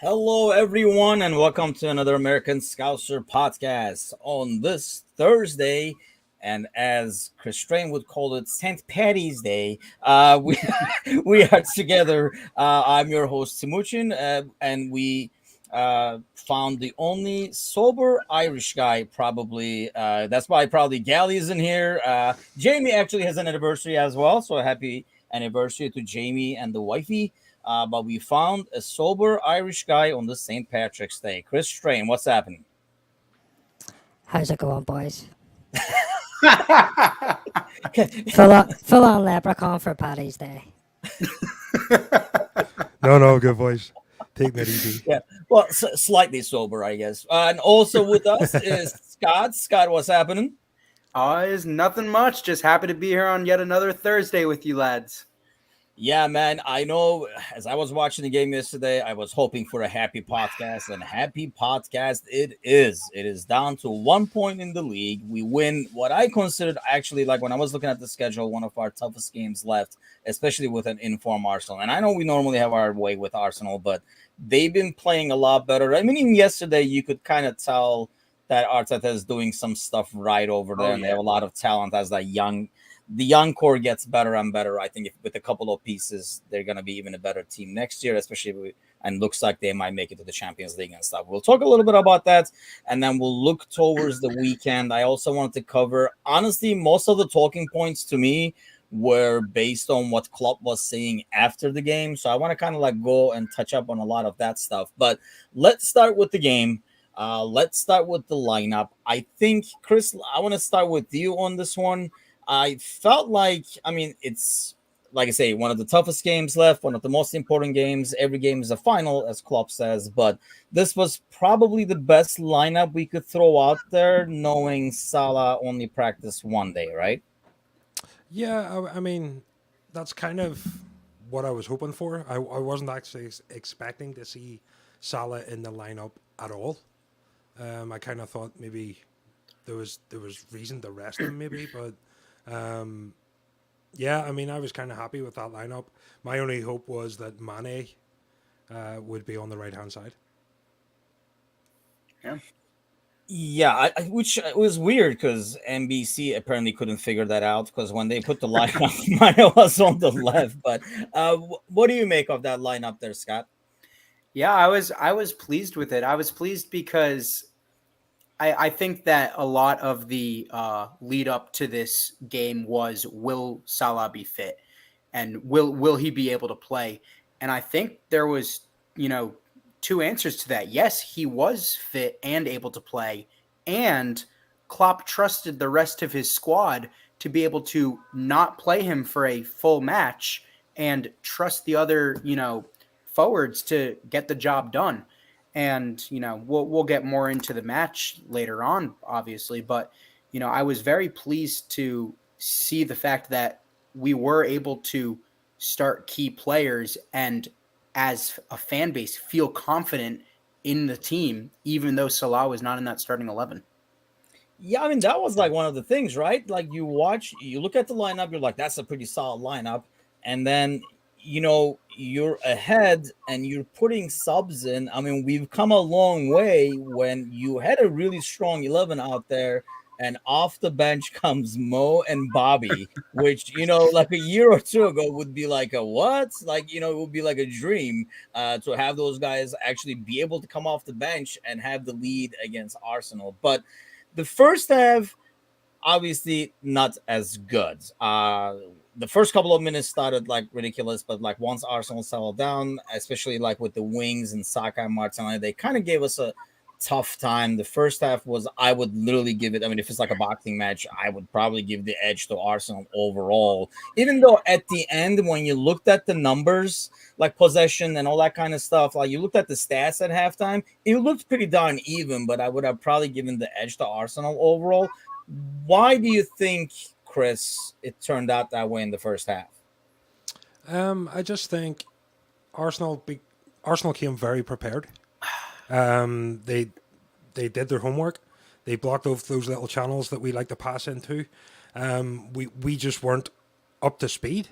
Hello, everyone, and welcome to another American Scouser podcast on this Thursday. And as Chris Strain would call it, St. Patty's Day, we we are together. I'm your host Timuchin, and we found the only sober Irish guy. Probably that's why probably Gally is in here. Jamie actually has an anniversary as well, so happy anniversary to Jamie and the wifey. But we found a sober Irish guy on the St. Patrick's Day. Chris Strain, what's happening? How's it going, boys? Okay. Full on leprechaun for Paddy's Day. No, good voice. Taking it easy. Yeah, well, slightly sober, I guess. And also with us is Scott. Scott, what's happening? It's nothing much. Just happy to be here on yet another Thursday with you lads. Yeah, man, I know as I was watching the game yesterday, I was hoping for a happy podcast, and happy podcast it is. It is down to 1 point in the league. We win what I considered actually, like when I was looking at the schedule, one of our toughest games left, especially with an informed Arsenal. And I know we normally have our way with Arsenal, but they've been playing a lot better. I mean, even yesterday, you could kind of tell that Arteta is doing some stuff right over there, and they have a lot of talent as the young core gets better and better. I think if with a couple of pieces, they're going to be even a better team next year, especially and looks like they might make it to the Champions League and stuff. We'll talk a little bit about that, and then we'll look towards the weekend. I also wanted to cover, honestly, most of the talking points to me were based on what Klopp was saying after the game. So I want to kind of like go and touch up on a lot of that stuff. But let's start with the game. Let's start with the lineup. I think, Chris, I want to start with you on this one. I felt like, I mean, it's like I say, one of the toughest games left, one of the most important games. Every game is a final, as Klopp says, but this was probably the best lineup we could throw out there, knowing Salah only practiced one day, right? Yeah, I mean, that's kind of what I was hoping for. I wasn't actually expecting to see Salah in the lineup at all. I kind of thought maybe there was reason to rest him, maybe, but yeah, I mean, I was kind of happy with that lineup. My only hope was that Mane would be on the right hand side. Yeah, which was weird because NBC apparently couldn't figure that out because when they put the lineup, Mane was on the left. But what do you make of that lineup there, Scott? Yeah, I was pleased with it. I was pleased because I think that a lot of the lead up to this game was, will Salah be fit, and will he be able to play? And I think there was two answers to that. Yes, he was fit and able to play, and Klopp trusted the rest of his squad to be able to not play him for a full match and trust the other forwards to get the job done. And we'll get more into the match later on, obviously, but I was very pleased to see the fact that we were able to start key players and, as a fan base, feel confident in the team, even though Salah was not in that starting 11. Yeah, I mean, that was like one of the things, right? Like you look at the lineup, you're like, that's a pretty solid lineup. And then, you're ahead and you're putting subs in. I mean, we've come a long way when you had a really strong 11 out there and off the bench comes Mo and Bobby, which, like a year or two ago would be like a what? Like, it would be like a dream to have those guys actually be able to come off the bench and have the lead against Arsenal. But the first half, obviously not as good. The first couple of minutes started like ridiculous, but like once Arsenal settled down, especially like with the wings and Saka and Martinelli, they kind of gave us a tough time. The first half was, I would literally give it, I mean, if it's like a boxing match, I would probably give the edge to Arsenal overall. Even though at the end, when you looked at the numbers, like possession and all that kind of stuff, like you looked at the stats at halftime, it looked pretty darn even, but I would have probably given the edge to Arsenal overall. Why do you think, Chris, it turned out that way in the first half? I just think Arsenal came very prepared. They did their homework. They blocked off those little channels that we like to pass into. We just weren't up to speed.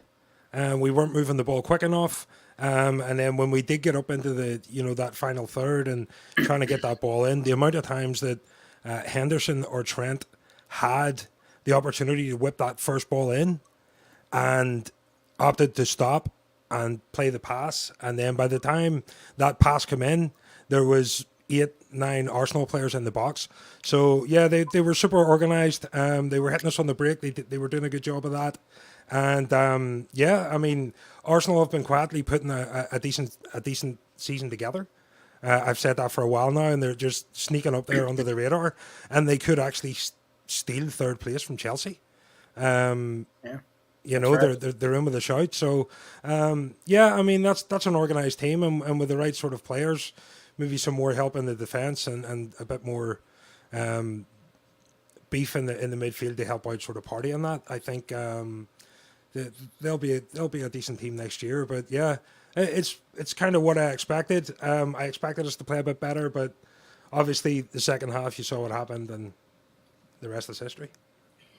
We weren't moving the ball quick enough. And then when we did get up into the, that final third and trying to get that ball in, the amount of times that Henderson or Trent had the opportunity to whip that first ball in and opted to stop and play the pass. And then by the time that pass came in, there was 8-9 Arsenal players in the box. So yeah, they were super organized. They were hitting us on the break. They were doing a good job of that. And yeah, I mean, Arsenal have been quietly putting a decent season together. I've said that for a while now, and they're just sneaking up there under the radar, and they could actually steal third place from Chelsea. Yeah. They're in with a shout. So yeah, I mean that's an organised team, and with the right sort of players, maybe some more help in the defence and a bit more beef in the midfield to help out sort of party on that. I think they'll be a decent team next year. But yeah, it's kind of what I expected. I expected us to play a bit better, but obviously the second half you saw what happened, and the rest is history.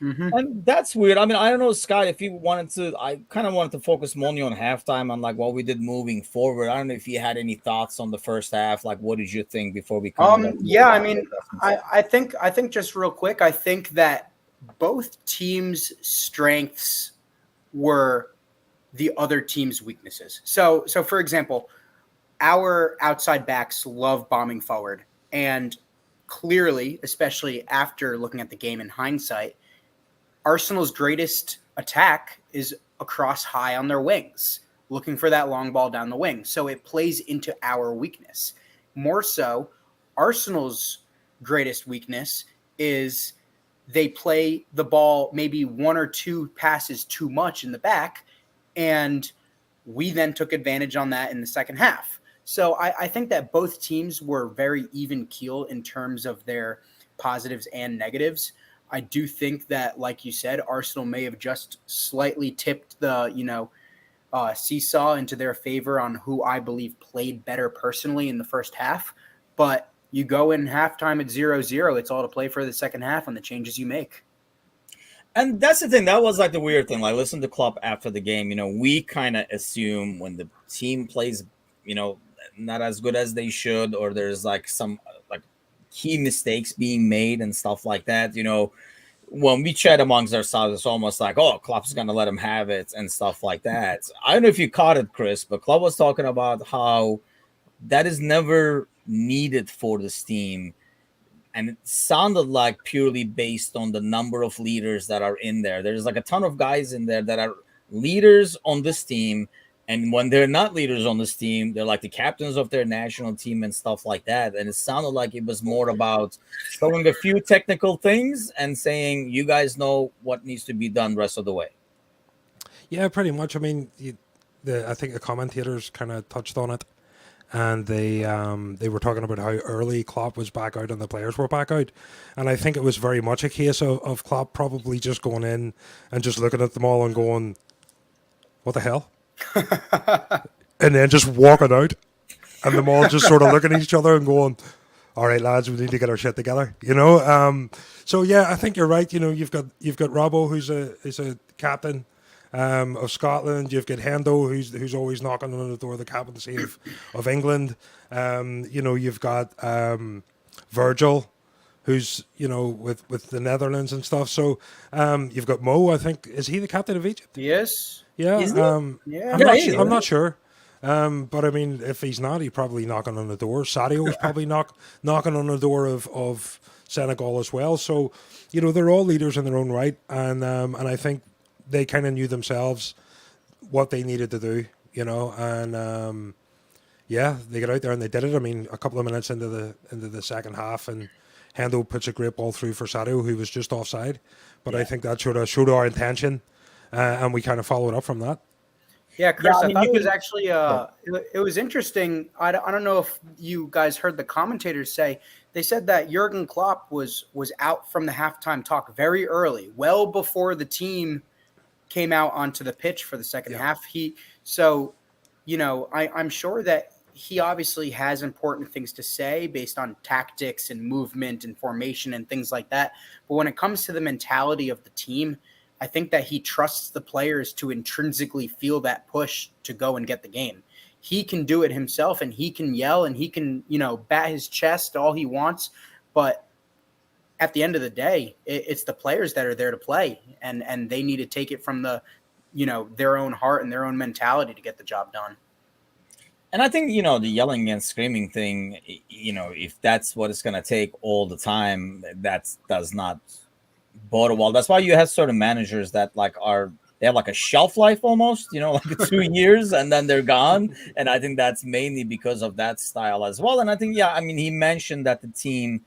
Mm-hmm. And that's weird. I mean, I don't know, Scott, if you wanted to, I kind of wanted to focus more on halftime on like what we did moving forward. I don't know if you had any thoughts on the first half. Like, what did you think before we come? Yeah, I mean, I think just real quick, I think that both teams' strengths were the other team's weaknesses. So for example, our outside backs love bombing forward, and clearly, especially after looking at the game in hindsight, Arsenal's greatest attack is across high on their wings, looking for that long ball down the wing. So it plays into our weakness. More so, Arsenal's greatest weakness is they play the ball maybe one or two passes too much in the back, and we then took advantage on that in the second half. So I think that both teams were very even keel in terms of their positives and negatives. I do think that, like you said, Arsenal may have just slightly tipped the, seesaw into their favor on who I believe played better personally in the first half. But you go in halftime at 0-0, it's all to play for the second half and the changes you make. And that's the thing. That was like the weird thing. Like, listen to Klopp after the game. We kind of assume when the team plays, not as good as they should, or there's like some like key mistakes being made and stuff like that. When we chat amongst ourselves, it's almost like, oh, Klopp's going to let him have it and stuff like that. I don't know if you caught it, Chris, but Klopp was talking about how that is never needed for this team. And it sounded like purely based on the number of leaders that are in there. There's like a ton of guys in there that are leaders on this team. And when they're not leaders on this team, they're like the captains of their national team and stuff like that. And it sounded like it was more about showing a few technical things and saying, you guys know what needs to be done the rest of the way. Yeah, pretty much. I mean, I think the commentators kind of touched on it. And they were talking about how early Klopp was back out and the players were back out. And I think it was very much a case of Klopp probably just going in and just looking at them all and going, what the hell? And then just walking out, and them all just sort of looking at each other and going, all right, lads, we need to get our shit together, So yeah, I think you're right. You've got Robbo, who's a captain of Scotland. You've got Hendo, who's always knocking on the door of the captaincy of England. You've got Virgil, who's with the Netherlands and stuff. So you've got Mo. I think, is he the captain of Egypt? Yes. Yeah. Yeah. I'm not sure. But I mean, if he's not, he's probably knocking on the door. Sadio's probably knocking on the door of Senegal as well. So, they're all leaders in their own right, and I think they kind of knew themselves what they needed to do, and they got out there and they did it. I mean, a couple of minutes into the second half, and Hendo puts a great ball through for Sadio, who was just offside. But I think that sort of showed our intention, and we kind of followed up from that. Yeah, Chris, I thought it was actually it was interesting. I don't know if you guys heard the commentators say. They said that Jurgen Klopp was out from the halftime talk very early, well before the team came out onto the pitch for the second half. I'm sure that he obviously has important things to say based on tactics and movement and formation and things like that. But when it comes to the mentality of the team, I think that he trusts the players to intrinsically feel that push to go and get the game. he can do it himself, and he can yell, and he can, bat his chest all he wants. But at the end of the day, it's the players that are there to play, and they need to take it from their own heart and their own mentality to get the job done. And I think, the yelling and screaming thing, if that's what it's going to take all the time, that does not bode well. That's why you have certain managers that they have like a shelf life almost, like 2 years, and then they're gone. And I think that's mainly because of that style as well. And I think, he mentioned that the team,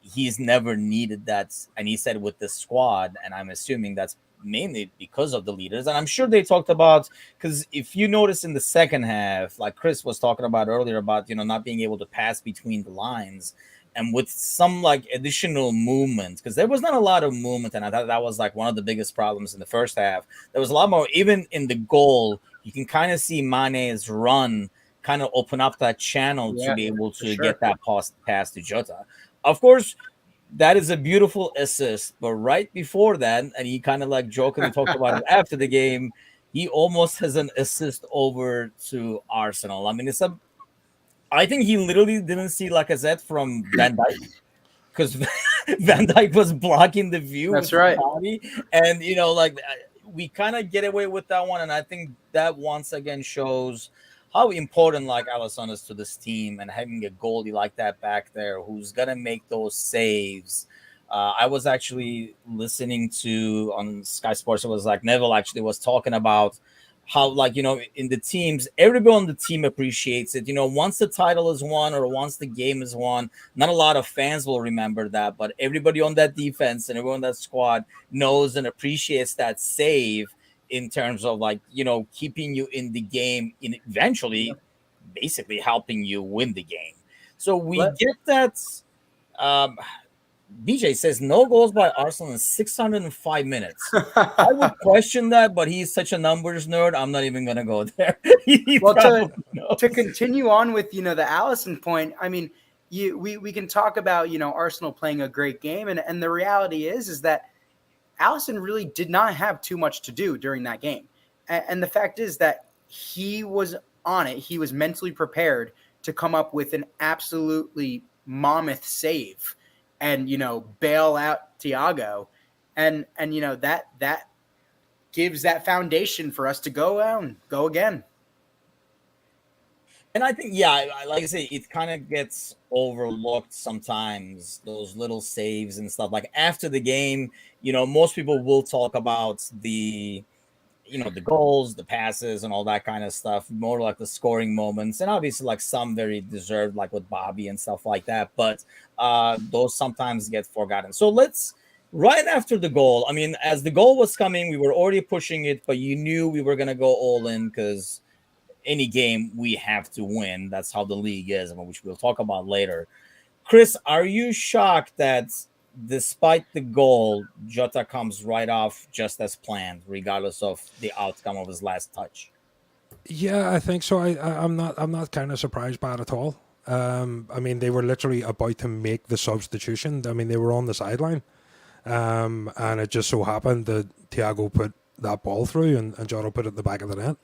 he's never needed that. And he said with the squad, and I'm assuming that's mainly because of the leaders. And I'm sure they talked about, because if you notice in the second half, like Chris was talking about earlier about, not being able to pass between the lines, and with some additional movement, because there was not a lot of movement. And I thought that was one of the biggest problems in the first half. There was a lot more, even in the goal, you can kind of see Mane's run kind of open up that channel to be able to get that pass to Jota. Of course, that is a beautiful assist, but right before that, and he kind of jokingly talked about it after the game, he almost has an assist over to Arsenal. I mean, I think he literally didn't see Lacazette from Van Dijk, because Van Dijk was blocking the view. That's right. Body. And, we kind of get away with that one. And I think that once again shows how important Alisson is to this team, and having a goalie like that back there who's gonna make those saves. I was actually listening to on Sky Sports. It was Neville actually was talking about how in the teams, everybody on the team appreciates it. Once the title is won or once the game is won, not a lot of fans will remember that, but everybody on that defense and everyone on that squad knows and appreciates that save, in terms of keeping you in the game, in eventually basically helping you win the game. So we get that. BJ says no goals by Arsenal in 605 minutes. I would question that, but he's such a numbers nerd. I'm not even going to go there. To continue on with, the Alisson point, I mean, we can talk about, Arsenal playing a great game. And the reality is that Alisson really did not have too much to do during that game. And the fact is that he was on it. He was mentally prepared to come up with an absolutely mammoth save and, bail out Thiago. And that gives that foundation for us to go again. And I think, like I say, it kind of gets overlooked sometimes, those little saves and stuff. After the game, most people will talk about the goals, the passes, and all that kind of stuff, more the scoring moments. And obviously, some very deserved, with Bobby and stuff like that. But those sometimes get forgotten. So right after the goal, I mean, as the goal was coming, we were already pushing it, but you knew we were going to go all in, because any game we have to win. That's how the league is, which we'll talk about later. Chris, are you shocked that despite the goal, Jota comes right off just as planned, regardless of the outcome of his last touch? Yeah, I think so. I'm not kind of surprised by it at all. I mean, they were literally about to make the substitution. I mean, they were on the sideline, and it just so happened that Thiago put that ball through, and Jota put it in the back of the net.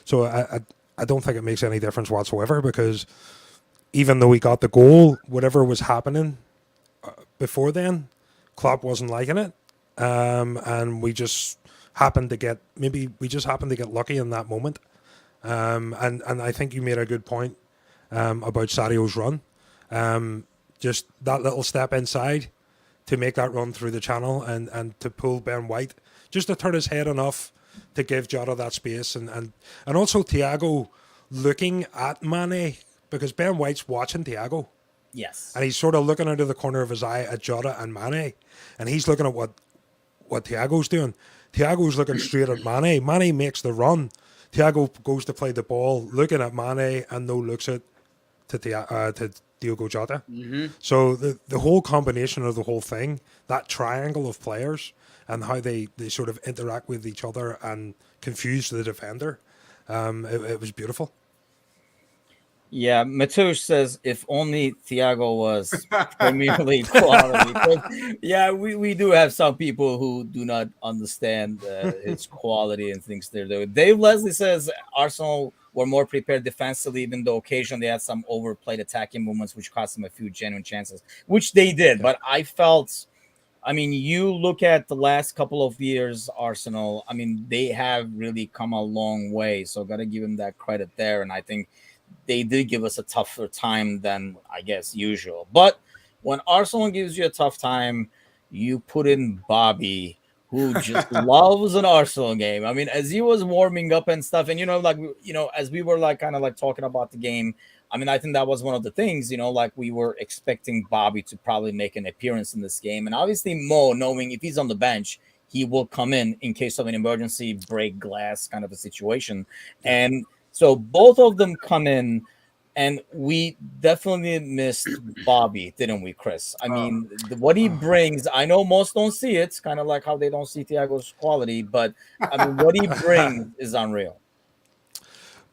So I don't think it makes any difference whatsoever, because even though he got the goal, whatever was happening before then, Klopp wasn't liking it, and we just happened to get lucky in that moment. And I think you made a good point about Sadio's run. Just that little step inside to make that run through the channel and to pull Ben White, just to turn his head enough to give Jota that space, and also Thiago looking at Mane, because Ben White's watching Thiago. Yes. And he's sort of looking out of the corner of his eye at Jota and Mane, and he's looking at what Thiago's doing. Thiago's looking straight at Mane. Mane makes the run. Thiago goes to play the ball, looking at Mane, and no looks at to Diogo Jota. Mm-hmm. So the whole combination of the whole thing, that triangle of players, and how they sort of interact with each other and confuse the defender, it was beautiful. Yeah, Matoush says if only Thiago was Premier League quality. But yeah, we do have some people who do not understand his quality and thinks they're doing. Dave Leslie says Arsenal were more prepared defensively, even though occasionally they had some overplayed attacking movements, which cost them a few genuine chances, which they did. Yeah. But I felt, I mean, you look at the last couple of years, Arsenal, I mean, they have really come a long way. So got to give them that credit there. And I think they did give us a tougher time than, I guess, usual. But when Arsenal gives you a tough time, you put in Bobby, who just loves an Arsenal game. I mean, as he was warming up and stuff, and as we were like kind of like talking about the game, I mean, I think that was one of the things, like we were expecting Bobby to probably make an appearance in this game. And obviously Mo, knowing if he's on the bench, he will come in case of an emergency, break glass kind of a situation. And so both of them come in. And we definitely missed Bobby, didn't we, Chris? I mean, what he brings, I know most don't see it, kind of like how they don't see Thiago's quality, but I mean, what he brings is unreal.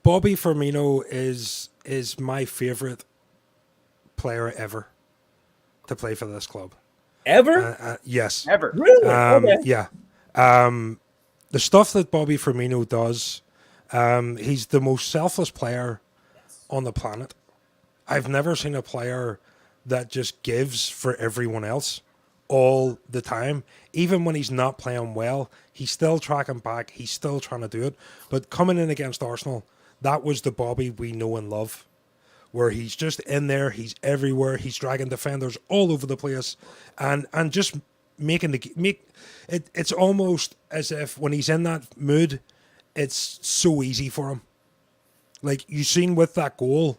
Bobby Firmino is my favorite player ever to play for this club. Ever? Yes. Ever. Really? Okay. Yeah. The stuff that Bobby Firmino does, he's the most selfless player on the planet. I've never seen a player that just gives for everyone else all the time. Even when he's not playing well, he's still tracking back. He's still trying to do it. But coming in against Arsenal, that was the Bobby we know and love, where he's just in there, he's everywhere, he's dragging defenders all over the place, and just making it's almost as if when he's in that mood, it's so easy for him. Like you seen with that goal,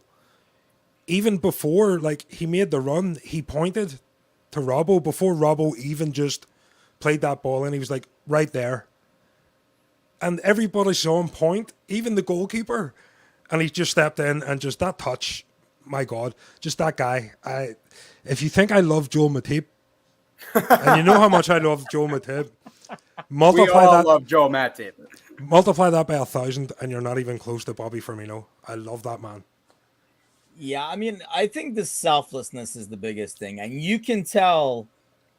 even before like he made the run, he pointed to Robbo before Robbo even just played that ball in. He was like right there, and everybody saw him point, even the goalkeeper, and he just stepped in and just that touch. My God, just that guy. If you think I love Joel Matip, and you know how much I love Joel Matip, multiply we all that. love Joel Matip. Multiply that by 1,000 and you're not even close to Bobby Firmino. I love that man. Yeah, I mean, I think the selflessness is the biggest thing. And you can tell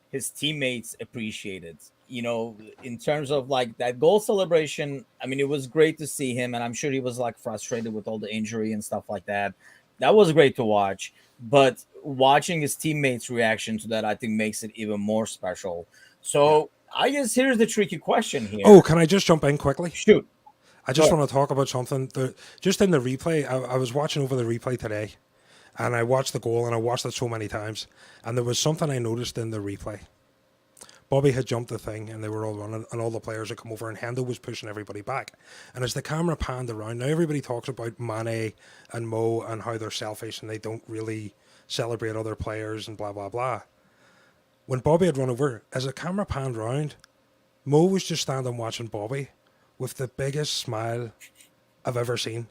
his teammates appreciate it. In terms of like that goal celebration, I mean, it was great to see him. And I'm sure he was like frustrated with all the injury and stuff like that. That was great to watch. But watching his teammates' reaction to that, I think makes it even more special. So I guess here's the tricky question here. Oh, can I just jump in quickly? Shoot. I just want to talk about something. Just in the replay, I was watching over the replay today, and I watched the goal, and I watched it so many times, and there was something I noticed in the replay. Bobby had jumped the thing, and they were all running, and all the players had come over, and Hendo was pushing everybody back. And as the camera panned around, now everybody talks about Mane and Mo and how they're selfish, and they don't really celebrate other players, and blah, blah, blah. When Bobby had run over, as the camera panned round, Mo was just standing watching Bobby with the biggest smile I've ever seen.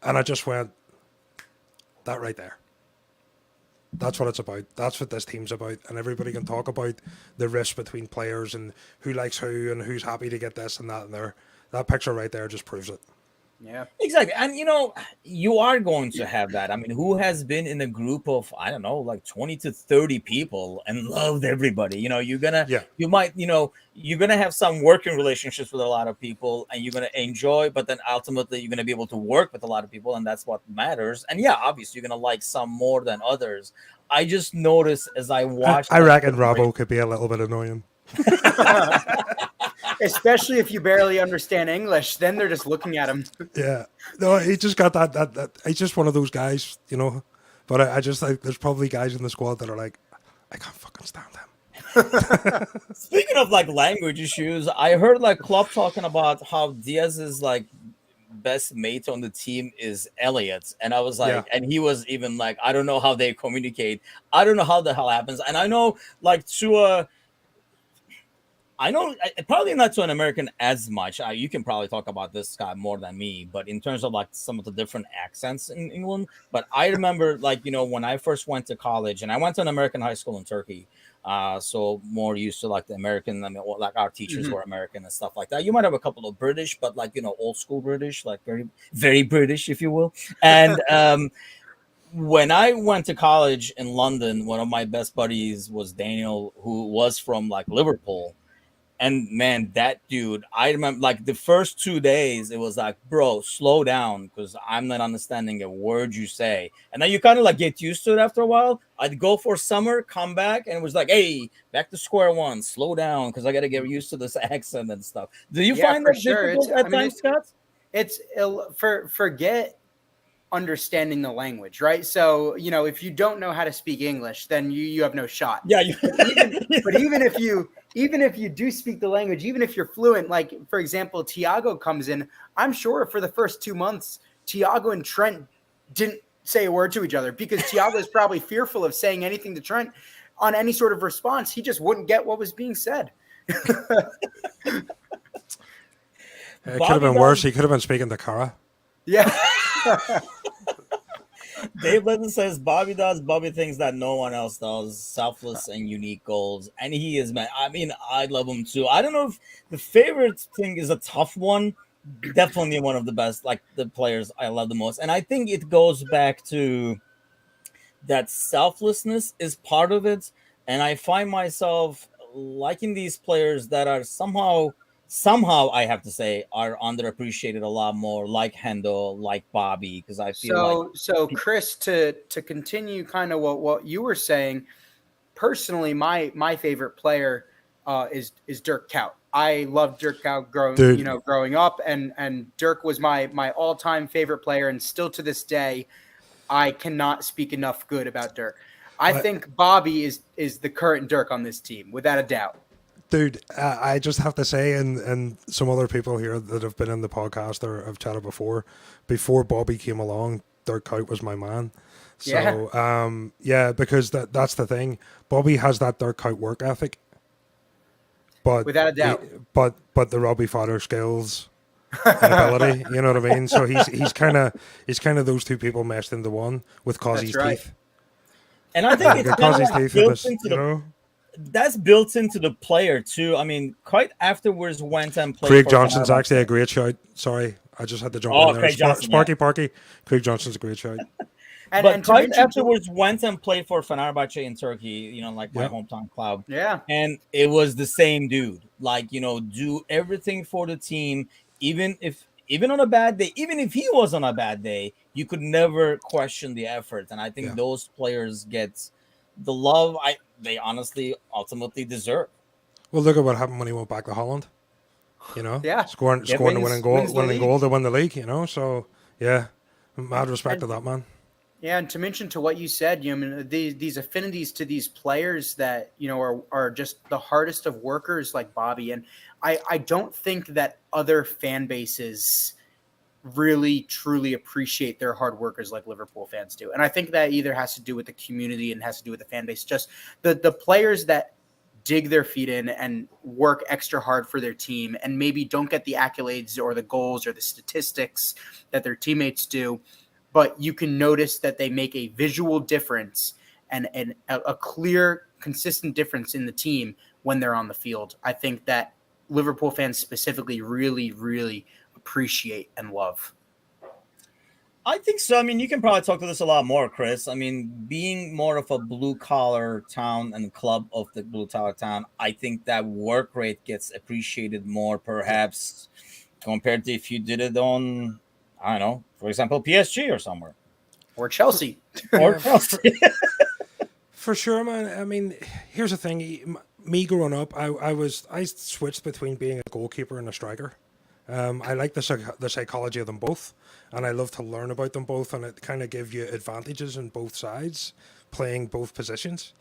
And I just went, that right there. That's what it's about. That's what this team's about. And everybody can talk about the rifts between players and who likes who and who's happy to get this and that and there. That picture right there just proves it. Yeah, exactly. And you are going to have that. I mean, who has been in a group of, I don't know, like 20 to 30 people and loved everybody? You might, you're going to have some working relationships with a lot of people and you're going to enjoy, but then ultimately you're going to be able to work with a lot of people. And that's what matters. And yeah, obviously you're going to like some more than others. I just noticed as I watched. I reckon Robbo could be a little bit annoying. Especially if you barely understand English, then they're just looking at him. Yeah, no, he just got that. He's just one of those guys, But I just like there's probably guys in the squad that are like, I can't fucking stand him. Speaking of like language issues, I heard like Klopp talking about how Diaz's like best mate on the team is Elliot, and I was like, and he was even like, I don't know how they communicate. I don't know how the hell happens, and I know like I know probably not to an American as much. You can probably talk about this guy more than me, but in terms of like some of the different accents in England. But I remember like, when I first went to college and I went to an American high school in Turkey. So more used to like the American, I mean, like our teachers were American and stuff like that. You might have a couple of British, but like, old school British, like very, very British, if you will. And, when I went to college in London, one of my best buddies was Daniel, who was from like Liverpool. And man, that dude, I remember like the first 2 days, it was like, bro, slow down because I'm not understanding a word you say. And then you kind of like get used to it after a while. I'd go for summer, come back, and it was like, hey, back to square one, slow down because I got to get used to this accent and stuff. Do you Yeah, find for that sure. difficult at times, Scott? It's forget understanding the language, right? So, if you don't know how to speak English, then you have no shot. Yeah. You, But even if you do speak the language, even if you're fluent, like for example, Thiago comes in, I'm sure for the first 2 months, Thiago and Trent didn't say a word to each other because Thiago is probably fearful of saying anything to Trent on any sort of response. He just wouldn't get what was being said. It could have Bobby been worse. He could have been speaking to Cara. Yeah. Dave Lennon says Bobby thinks that no one else does, selfless and unique goals, and he is, man. I mean, I love him too. I don't know if the favorite thing is a tough one. Definitely one of the best, like the players I love the most, and I think it goes back to that selflessness is part of it, and I find myself liking these players that are somehow I have to say are underappreciated a lot more, like Hendo, like Bobby, because I feel like So Chris, to continue kind of what you were saying, personally, my favorite player is Dirk Kuyt. I loved Dirk Kuyt growing up, and Dirk was my all-time favorite player, and still to this day, I cannot speak enough good about Dirk. I think Bobby is the current Dirk on this team, without a doubt. Dude, I just have to say, and some other people here that have been in the podcast or have chatted before Bobby came along, Dirk Kuyt was my man. So, because that's the thing. Bobby has that Dirk Kuyt work ethic, but without a doubt, but the Robbie Fowler skills and ability. You know what I mean? So he's kind of those two people meshed into one with Cozzy's teeth. And I think it's Cozzy's teeth built into that's built into the player too. I mean, quite afterwards went and played. Craig Johnson's actually a great shout. Sorry, I just had to jump in there. Craig Johnson, Sparky Parky. Craig Johnson's a great shout. But quite afterwards went and played for Fenerbahce in Turkey, my hometown club. Yeah. And it was the same dude. Like, do everything for the team, even on a bad day, even if he was on a bad day, you could never question the effort. And I think those players get the love they honestly ultimately deserve. Well, look at what happened when he went back to Holland. Scoring the winning goal to win the league. So mad respect to that man. Yeah, and to mention to what you said, these affinities to these players that are just the hardest of workers, like Bobby, and I don't think that other fan bases really truly appreciate their hard workers like Liverpool fans do. And I think that either has to do with the community and has to do with the fan base. Just the players that dig their feet in and work extra hard for their team and maybe don't get the accolades or the goals or the statistics that their teammates do, but you can notice that they make a visual difference and a clear, consistent difference in the team when they're on the field. I think that Liverpool fans specifically really, really appreciate and love. I think so. I mean, you can probably talk to this a lot more, Chris. I mean, being more of a blue-collar town and club of the blue-collar town, I think that work rate gets appreciated more, perhaps, compared to if you did it on, I don't know, for example, PSG or somewhere. Or Chelsea. For sure, man. I mean, here's the thing. Me growing up, I switched between being a goalkeeper and a striker. I like the psychology of them both, and I love to learn about them both, and it kind of gives you advantages on both sides, playing both positions.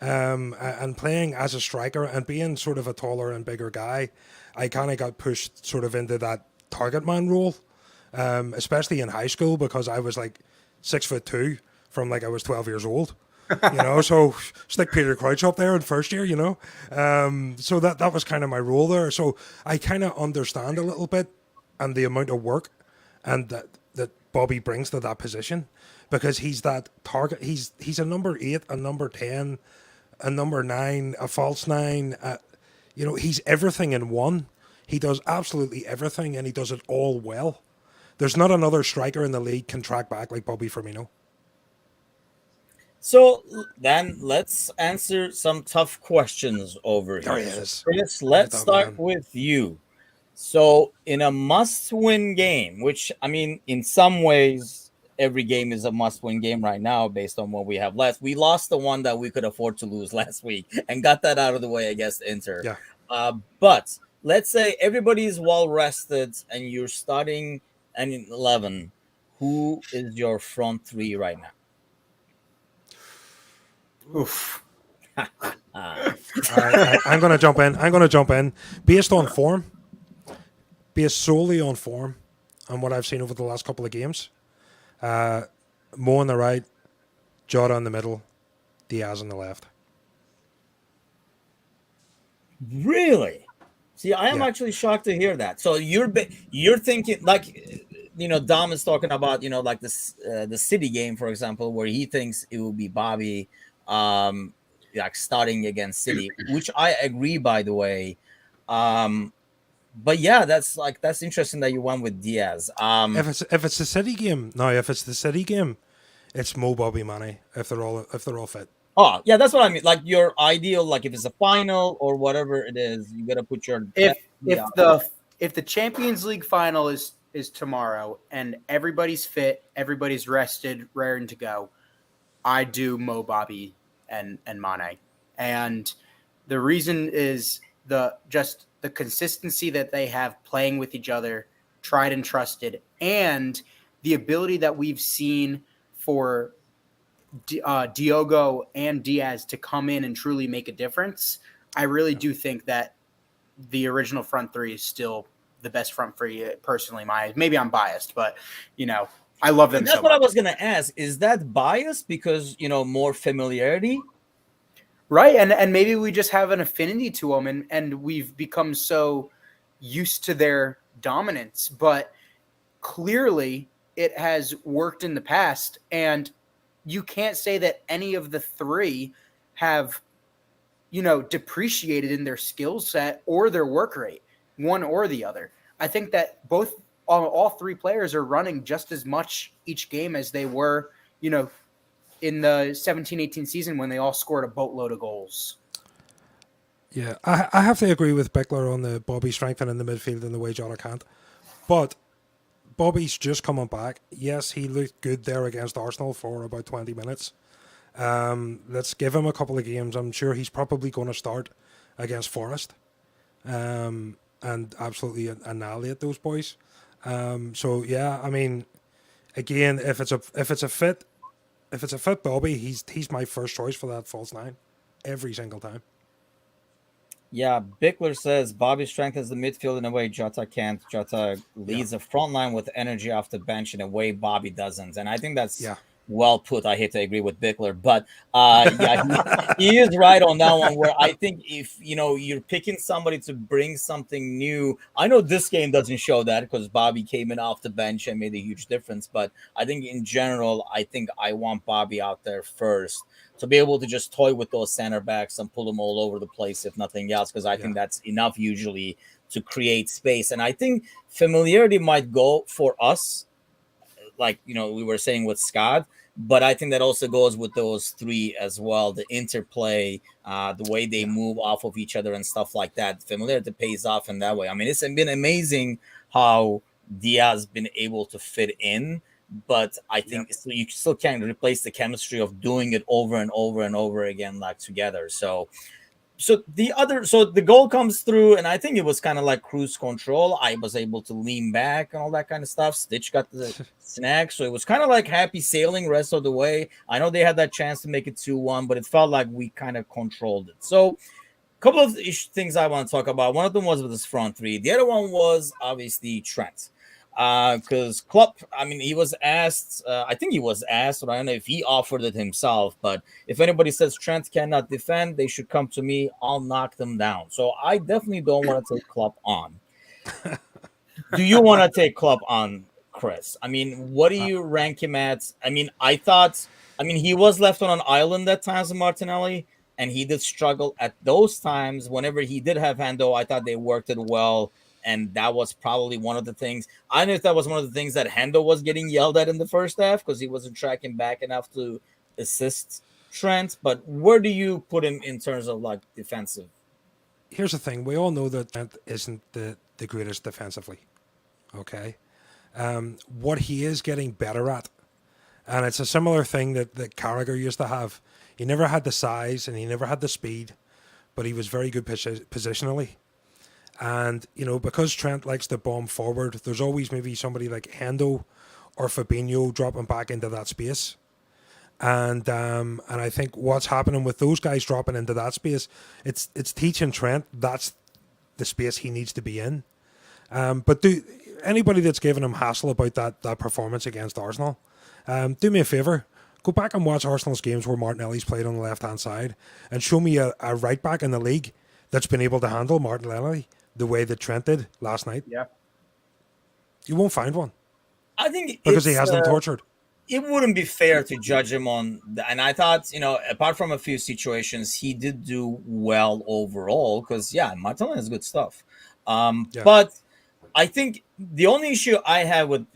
And playing as a striker and being sort of a taller and bigger guy, I kind of got pushed sort of into that target man role, especially in high school because I was like 6'2" from like I was 12 years old. So stick Peter Crouch up there in first year, so that was kind of my role there. So I kind of understand a little bit and the amount of work and that Bobby brings to that position because he's that target. He's a number 8, a number 10, a number 9, a false 9. He's everything in one. He does absolutely everything and he does it all well. There's not another striker in the league can track back like Bobby Firmino. So then let's answer some tough questions over There he here. So is. Chris, Look at let's that start man. with you. So in a must-win game, which I mean, in some ways, every game is a must-win game right now based on what we have left. We lost the one that we could afford to lose last week and got that out of the way against Inter. Yeah. But let's say everybody is well rested and you're starting an 11. Who is your front three right now? Oof. I'm going to jump in. Based on form, based solely on form and what I've seen over the last couple of games, Mo on the right, Jota in the middle, Diaz on the left. Really? See, I am Yeah. actually shocked to hear that. So you're thinking like, Dom is talking about, like this the City game, for example, where he thinks it will be Bobby like starting against City, which I agree, by the way. But yeah, that's interesting that you went with Diaz. If it's the City game, it's Mo, Bobby, Manny. If they're all fit. Oh yeah, that's what I mean. Like your ideal, like if it's a final or whatever it is, you gotta put your If yeah. if the Champions League final is tomorrow and everybody's fit, everybody's rested, raring to go, I do Mo, Bobby, and Mane. And the reason is the consistency that they have playing with each other, tried and trusted, and the ability that we've seen for Diogo and Diaz to come in and truly make a difference. I really do think that the original front three is still the best front three. Personally, maybe I'm biased, but I love them. And that's so what much. I was gonna ask. Is that bias because more familiarity? Right, and maybe we just have an affinity to them, and we've become so used to their dominance. But clearly, it has worked in the past, and you can't say that any of the three have, depreciated in their skill set or their work rate, one or the other. I think that all three players are running just as much each game as they were, in the 17-18 season when they all scored a boatload of goals. Yeah, I have to agree with Bickler on the Bobby strengthening the midfield in the way Jota can't. But Bobby's just coming back. Yes, he looked good there against Arsenal for about 20 minutes. Let's give him a couple of games. I'm sure he's probably going to start against Forest and absolutely annihilate those boys. So yeah, I mean, again, if it's a fit Bobby, he's my first choice for that false nine every single time. Yeah, Bickler says Bobby strengthens the midfield in a way Jota can't. Jota leads the front line with energy off the bench in a way Bobby doesn't. And I think that's well put. I hate to agree with Bickler, but he is right on that one, where I think if you're picking somebody to bring something new, I know this game doesn't show that because Bobby came in off the bench and made a huge difference, but I think in general, I think I want Bobby out there first to be able to just toy with those center backs and pull them all over the place, if nothing else, because I think that's enough usually to create space. And I think familiarity might go for us, like we were saying with Scott, but I think that also goes with those three as well. The interplay, the way they move off of each other and stuff like that. Familiarity pays off in that way. I mean, it's been amazing how Diaz been able to fit in, but I think you still can't replace the chemistry of doing it over and over and over again, like together. So the goal comes through, and I think it was kind of like cruise control. I was able to lean back and all that kind of stuff. Stitch got the snag, so it was kind of like happy sailing rest of the way. I know they had that chance to make it 2-1, but it felt like we kind of controlled it. So a couple of things I want to talk about. One of them was with this front three. The other one was obviously Trent. Because Klopp, I mean, he was asked, I think he was asked, but I don't know if he offered it himself, but if anybody says Trent cannot defend, they should come to me. I'll knock them down. So I definitely don't want to take Klopp on. Do you want to take Klopp on, Chris? I mean, what do you rank him at? I mean, he was left on an island at times with Martinelli, and he did struggle at those times. Whenever he did have Hendo, I thought they worked it well. And that was probably one of the things. I don't know if that was one of the things that Hendo was getting yelled at in the first half because he wasn't tracking back enough to assist Trent, but where do you put him in terms of like defensive? Here's the thing: we all know that Trent isn't the greatest defensively. Okay, what he is getting better at, and it's a similar thing that Carragher used to have. He never had the size and he never had the speed, but he was very good positionally. And, because Trent likes to bomb forward, there's always maybe somebody like Hendo or Fabinho dropping back into that space. And I think what's happening with those guys dropping into that space, it's teaching Trent that's the space he needs to be in. But anybody that's giving him hassle about that performance against Arsenal, do me a favour. Go back and watch Arsenal's games where Martinelli's played on the left-hand side and show me a right back in the league that's been able to handle Martinelli the way that Trent did last night. Yeah. You won't find one. I think because he has them tortured. It wouldn't be fair to judge him on and I thought, apart from a few situations, he did do well overall because, Martinelli has good stuff. But I think the only issue I have with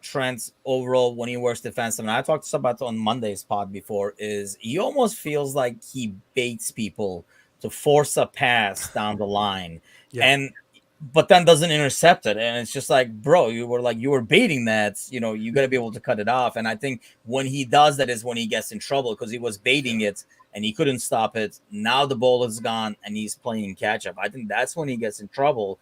Trent overall when he works defensive, and I talked about it on Monday's pod before, is he almost feels like he baits people to force a pass down the line, but then doesn't intercept it, and it's just like, bro, you were baiting that. You got to be able to cut it off. And I think when he does that is when he gets in trouble because he was baiting it and he couldn't stop it. Now the ball is gone and he's playing catch up. I think that's when he gets in trouble.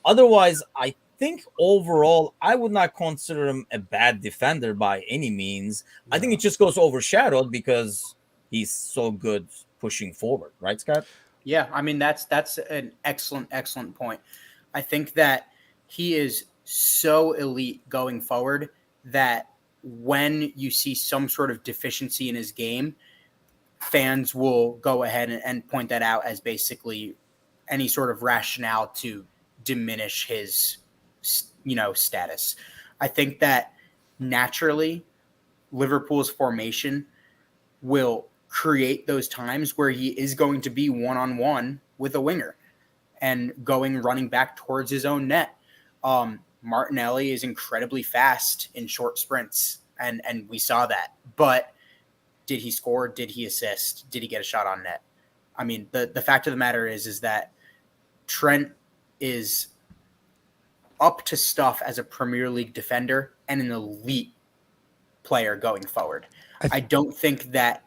Otherwise, I think overall, I would not consider him a bad defender by any means. No. I think it just goes overshadowed because he's so good pushing forward. Right, Scott? Yeah, I mean, that's an excellent point. I think that he is so elite going forward that when you see some sort of deficiency in his game, fans will go ahead and point that out as basically any sort of rationale to diminish his status. I think that naturally Liverpool's formation will create those times where he is going to be one-on-one with a winger and running back towards his own net. Martinelli is incredibly fast in short sprints, and we saw that. But did he score? Did he assist? Did he get a shot on net? I mean, the fact of the matter is that Trent is up to stuff as a Premier League defender and an elite player going forward. I don't think that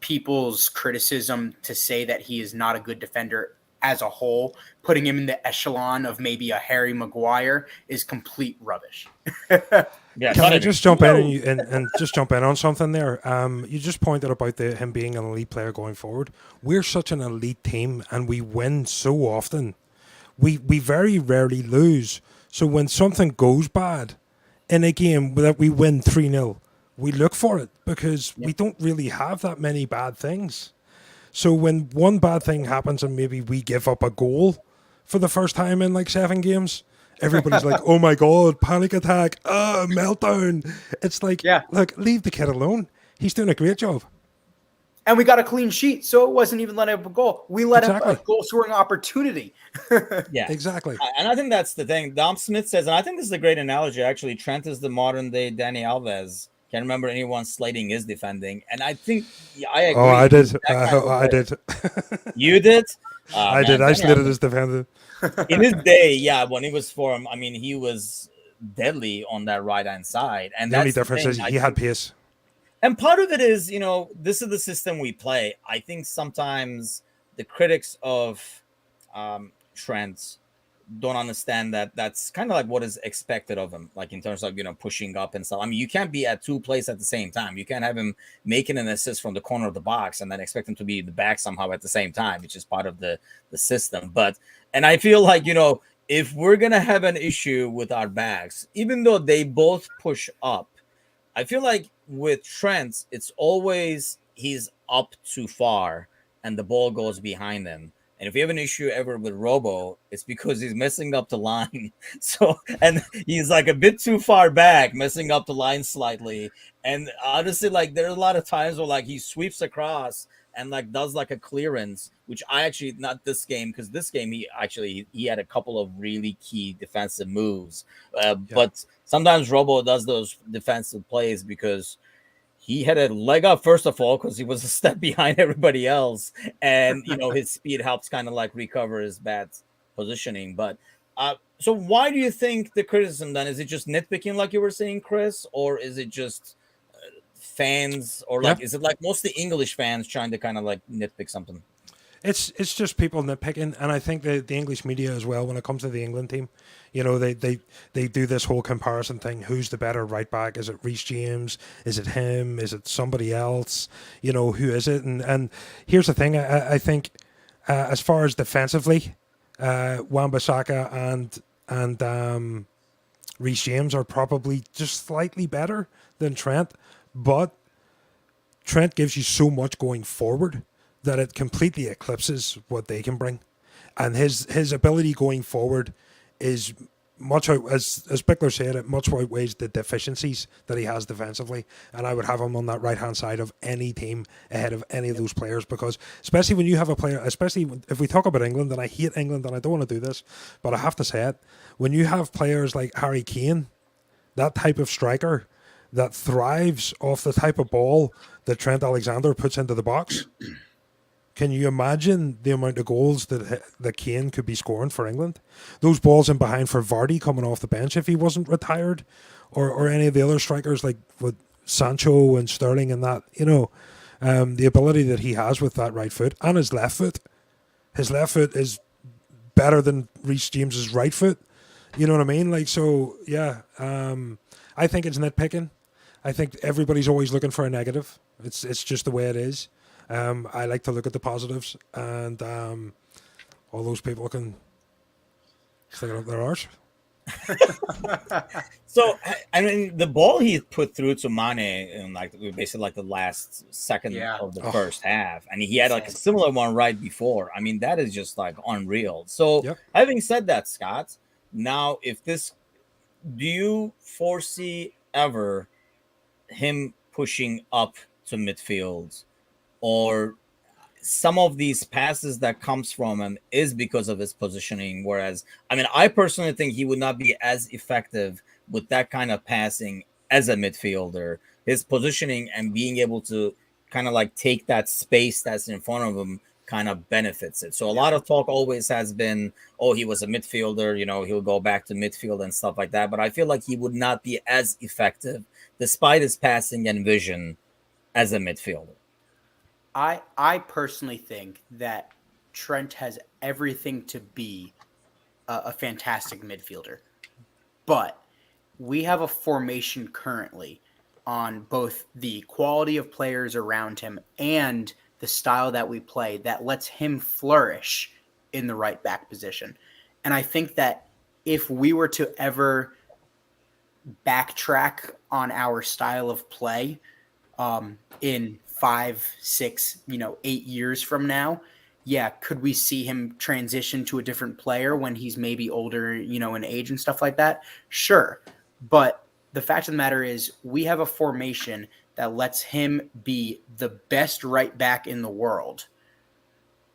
people's criticism to say that he is not a good defender as a whole, putting him in the echelon of maybe a Harry Maguire, is complete rubbish. Can I just jump in and just jump in on something there? You just pointed about him being an elite player going forward. We're such an elite team and we win so often. We very rarely lose. So when something goes bad in a game that we win 3-0, we look for it because we don't really have that many bad things. So when one bad thing happens and maybe we give up a goal for the first time in like 7 games, everybody's like, oh my God, panic attack, meltdown. It's like, look, leave the kid alone. He's doing a great job. And we got a clean sheet, so it wasn't even letting up a goal. We let up a goal-scoring opportunity. Yeah, exactly. And I think that's the thing. Dom Smith says, and I think this is a great analogy, actually, Trent is the modern-day Dani Alves. Can't remember anyone slating his defending. And I think, I agree. Oh, I did. I did. You did? I did. I slated his defender. In his day, when he was formed, I mean, he was deadly on that right-hand side. And the only difference is he had pace. And part of it is, this is the system we play. I think sometimes the critics of Trent don't understand that that's kind of like what is expected of him, like in terms of, pushing up and stuff. I mean, you can't be at 2 places at the same time. You can't have him making an assist from the corner of the box and then expect him to be the back somehow at the same time, which is part of the system. And I feel like, if we're going to have an issue with our backs, even though they both push up, I feel like with Trent, it's always he's up too far and the ball goes behind him. And if you have an issue ever with Robo, it's because he's messing up the line. And he's like a bit too far back, messing up the line slightly. And honestly, like there are a lot of times where like he sweeps across and like does like a clearance, which I actually, not this game, because this game he had a couple of really key defensive moves. But sometimes Robo does those defensive plays because he had a leg up, first of all, because he was a step behind everybody else. And, his speed helps kind of like recover his bad positioning. But so why do you think the criticism then? Is it just nitpicking, like you were saying, Chris? Or is it just fans? Or is it like mostly English fans trying to kind of like nitpick something? It's just people nitpicking, and I think the English media as well, when it comes to the England team, they do this whole comparison thing. Who's the better right back? Is it Reece James? Is it him? Is it somebody else? Who is it? And here's the thing. I think as far as defensively, Wan-Bissaka and Reece James are probably just slightly better than Trent, but Trent gives you so much going forward that it completely eclipses what they can bring. And his ability going forward is much, as Bickler said, it much outweighs the deficiencies that he has defensively. And I would have him on that right-hand side of any team ahead of any of those players, because especially when you have a player, especially if we talk about England, and I hate England and I don't want to do this, but I have to say it, when you have players like Harry Kane, that type of striker that thrives off the type of ball that Trent Alexander puts into the box, can you imagine the amount of goals that Kane could be scoring for England? Those balls in behind for Vardy coming off the bench if he wasn't retired, or any of the other strikers like with Sancho and Sterling and that, the ability that he has with that right foot and his left foot. His left foot is better than Reece James's right foot. You know what I mean? I think it's nitpicking. I think everybody's always looking for a negative. It's just the way it is. I like to look at the positives, and all those people can stick it up their arse. So, I mean, the ball he put through to Mane in basically the last second of the first half, and he had like a similar one right before. I mean, that is just like unreal. So, having said that, Scott, now do you foresee ever him pushing up to midfield? Or some of these passes that comes from him is because of his positioning. Whereas, I mean, I personally think he would not be as effective with that kind of passing as a midfielder. His positioning and being able to kind of like take that space that's in front of him kind of benefits it. So a lot of talk always has been, oh, he was a midfielder, he'll go back to midfield and stuff like that. But I feel like he would not be as effective despite his passing and vision as a midfielder. I personally think that Trent has everything to be a fantastic midfielder. But we have a formation currently on both the quality of players around him and the style that we play that lets him flourish in the right back position. And I think that if we were to ever backtrack on our style of play in 5, 6, 8 years from now, could we see him transition to a different player when he's maybe older, in age and stuff like that? Sure. But the fact of the matter is we have a formation that lets him be the best right back in the world.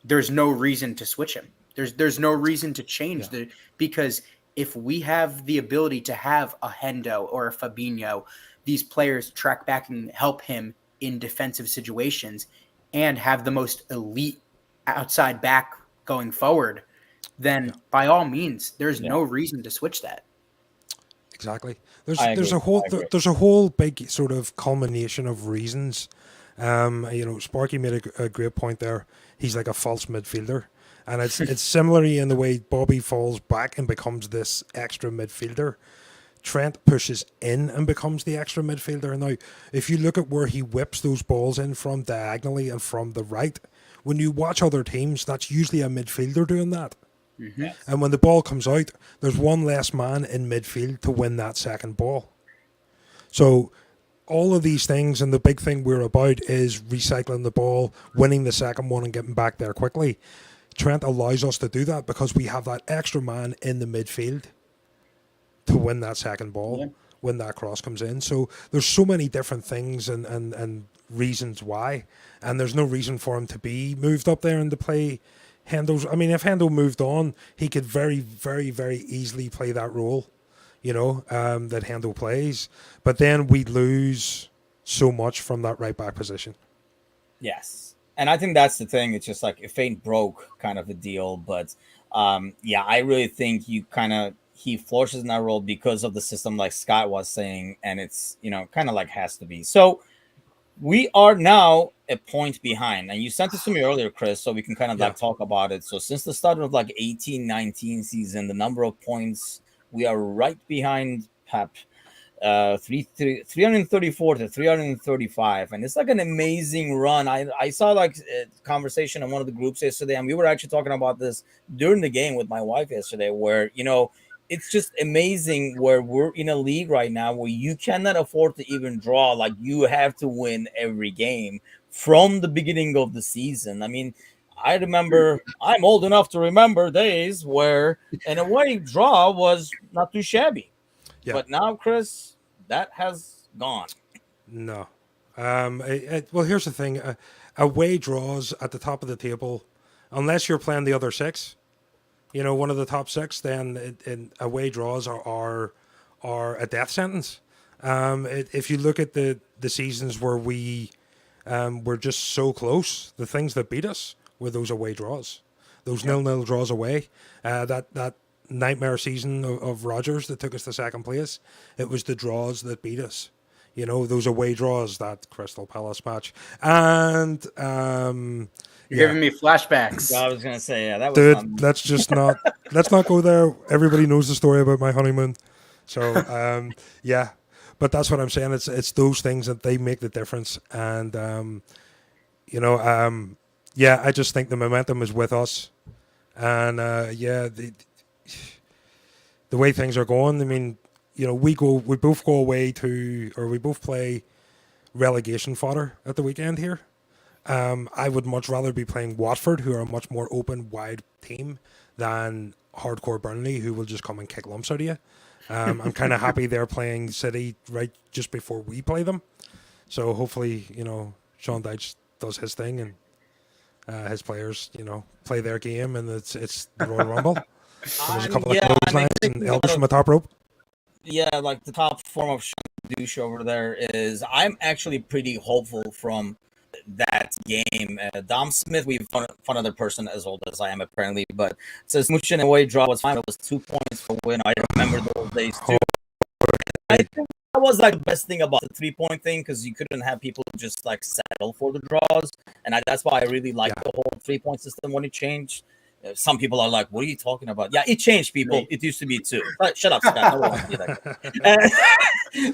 There's no reason to switch him. There's no reason to change because if we have the ability to have a Hendo or a Fabinho, these players track back and help him in defensive situations and have the most elite outside back going forward, then by all means, there's no reason to switch that. Exactly. There's a whole big sort of culmination of reasons. Sparky made a great point there. He's like a false midfielder. And it's similarly in the way Bobby falls back and becomes this extra midfielder. Trent pushes in and becomes the extra midfielder. Now, if you look at where he whips those balls in from diagonally and from the right, when you watch other teams, that's usually a midfielder doing that. Mm-hmm. Yes. And when the ball comes out, there's one less man in midfield to win that second ball. So all of these things, and the big thing we're about is recycling the ball, winning the second one and getting back there quickly. Trent allows us to do that because we have that extra man in the midfield to win that second ball when that cross comes in. So there's so many different things and reasons why, and there's no reason for him to be moved up there and to play Hendo's. I mean, if Hendo moved on, he could very, very, very easily play that role, that Hendo plays. But then we'd lose so much from that right back position. Yes. And I think that's the thing. It's just like if ain't broke kind of a deal. But yeah, I really think he flourishes in that role because of the system, like Scott was saying, and it's kind of like has to be. So we are now a point behind, and you sent this to me earlier, Chris, so we can kind of like talk about it. So since the start of like 18-19 season, the number of points, we are right behind Pep. 334 to 335, and it's like an amazing run. I saw like a conversation in one of the groups yesterday, and we were actually talking about this during the game with my wife yesterday, where it's just amazing where we're in a league right now where you cannot afford to even draw. Like, you have to win every game from the beginning of the season. I mean, I'm old enough to remember days where an away draw was not too shabby. Yeah. But now, Chris, that has gone. No. Well, here's the thing. Away draws at the top of the table, unless you're playing the other six, one of the top six, then away draws are a death sentence. If you look at the seasons where we were just so close, the things that beat us were those away draws, those 0-0 draws away. That nightmare season of Rodgers that took us to second place, it was the draws that beat us. Those away draws, that Crystal Palace match. And you're giving me flashbacks. I was gonna say, that was dude, let's not go there. Everybody knows the story about my honeymoon. So yeah. But that's what I'm saying. It's those things that they make the difference. And yeah, I just think the momentum is with us. And the way things are going, I mean, we both play relegation fodder at the weekend here. I would much rather be playing Watford, who are a much more open, wide team, than hardcore Burnley, who will just come and kick lumps out of you. I'm kind of happy they're playing City right just before we play them. So hopefully, Sean Dyche does his thing and his players, play their game, and it's the Royal Rumble. There's a couple of clotheslines and elbows from the top rope. Yeah, like the top form of douche over there is. I'm actually pretty hopeful from that game. Dom Smith, we've found another person as old as I am apparently, but it says Smooch away draw was fine. It was 2 points for win. I remember those days too. I think that was like the best thing about the 3-point thing, because you couldn't have people just like settle for the draws, and that's why I really like the whole 3-point system when it changed. Some people are like, what are you talking about? Yeah, it changed, people. It used to be 2. Shut up, Scott.